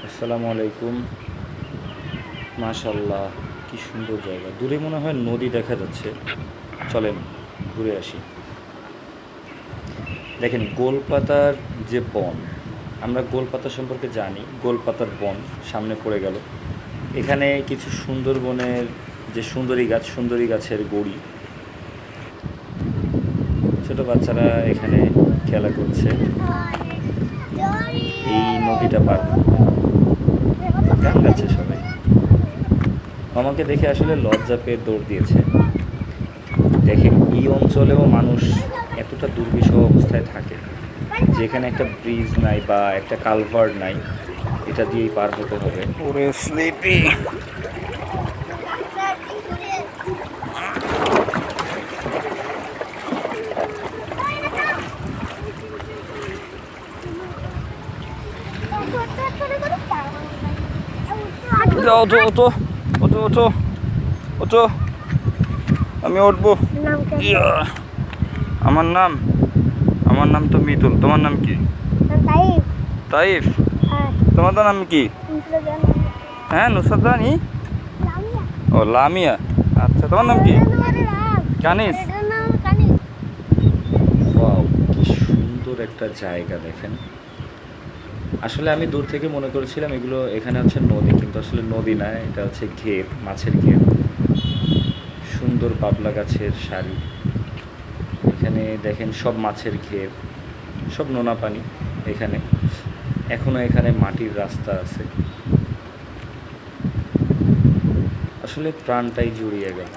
আসসালামু আলাইকুম। মাশাল্লাহ, কি সুন্দর জায়গা। দূরে মনে হয় নদী দেখা যাচ্ছে। চলেন ঘুরে আসি। দেখেন গোলপাতার যে বন, আমরা গোলপাতা সম্পর্কে জানি, গোলপাতার বন সামনে পড়ে গেল। এখানে কিছু সুন্দরবনের যে সুন্দরী গাছের গুড়ি, ছোট বাচ্চারা এখানে খেলা করছে এই নদীটা পার হতে। গান গাচ্ছে সবাই। আমাকে দেখে আসলে লজ্জা পেয়ে দৌড় দিয়েছে। দেখেন এই অঞ্চলেও মানুষ এতটা দুর্বিষহ অবস্থায় থাকে, যেখানে একটা ব্রিজ নাই বা একটা কালভার্ট নাই, এটা দিয়েই পার হতে হবে। ওরে স্লিপি। যাও, ওঠো ওঠো ওঠো ওঠো ওঠো, আমি উঠবো। ইয়া, আমার নাম আমার নাম তো মিতুল। তোমার নাম কি? তাইফ। তোমার নাম কি? হ্যাঁ, নুসরাত রানী। ও লামিয়া। আচ্ছা, তোমার নাম কি? কানিস। ওয়াও, কি সুন্দর একটা জায়গা দেখেন। আসলে আমি দূর থেকে মনে করেছিলাম এগুলো এখানে হচ্ছে নদী, কিন্তু আসলে নদী না, এটা হচ্ছে ঘের, মাছের ঘের। সুন্দর বাবলা গাছের সারি। এখানে দেখেন সব মাছের ঘের, সব নোনা পানি। এখানে এখনো এখানে মাটির রাস্তা আছে। আসলে প্রাণটাই জুড়িয়ে গেল।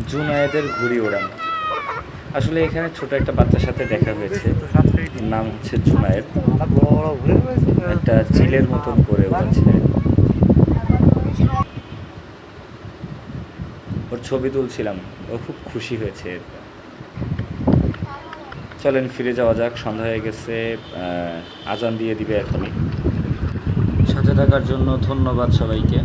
জুনায়েদের ঘুড়ি ওড়ানো। আসলে এখানে ছোট একটা বাচ্চার সাথে দেখা হয়েছে, নাম হচ্ছে জুনায়েদ। একটা চিলের মতন করে উড়াচ্ছে। ওর ছবি তুলছিলাম, ও খুব খুশি হয়েছে। চলেন ফিরে যাওয়া যাক, সন্ধ্যা হয়ে গেছে। আজান দিয়ে দিবে এখনই। সাথে থাকার জন্য ধন্যবাদ সবাইকে।